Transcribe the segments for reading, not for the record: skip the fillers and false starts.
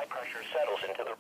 high pressure settles into the...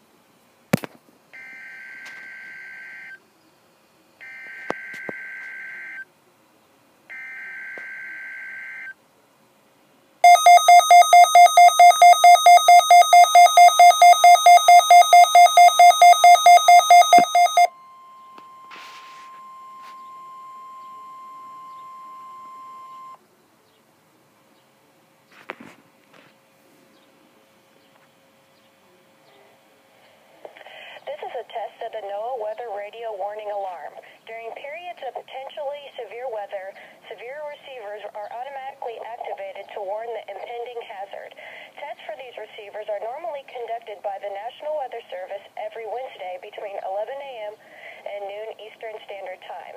This is a test of the NOAA weather radio warning alarm. During periods of potentially severe weather, severe receivers are automatically activated to warn the impending hazard. Tests for these receivers are normally conducted by the National Weather Service every Wednesday between 11 a.m. and noon Eastern Standard Time.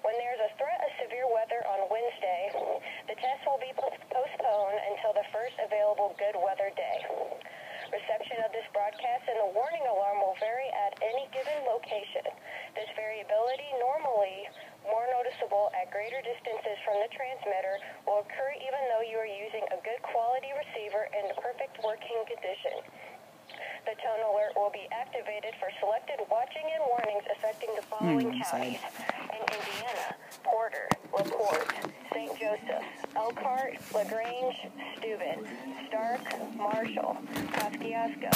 When there is a threat of severe weather on Wednesday, the test will be postponed until the first available good weather day. Reception of this broadcast and the warning alarm will vary at any given location. This variability, normally more noticeable at greater distances from the transmitter, will occur even though you are using a good quality receiver in perfect working condition. The tone alert will be activated for selected watching and warnings affecting the following counties: in Indiana, Porter, LaPorte, St. Joseph, Elkhart, LaGrange, Steuben, Stark, Marshall, Kosciuszko,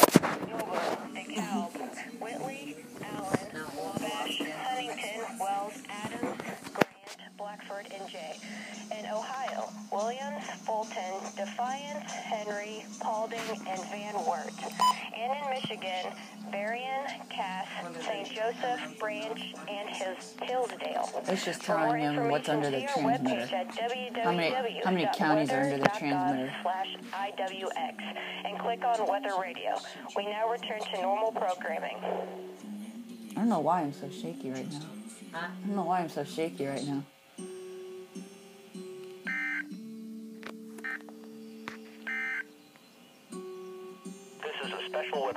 Noble, DeKalb, Whitley, Allen, Wabash, Huntington, Wells, Adams, Grant, Blackford, and Jay. In Ohio, Williams, Fulton, Defiance, Henry, Paulding, and Van Wert. And in Michigan, Berrien, Cass, St. Joseph, Branch, and Hillsdale. It's just telling him what's under the transmitter. How many counties are under the transmitter. /IWX and click on Weather Radio. We now return to normal programming. I don't know why I'm so shaky right now. I don't know why I'm so shaky right now. This is a special weather...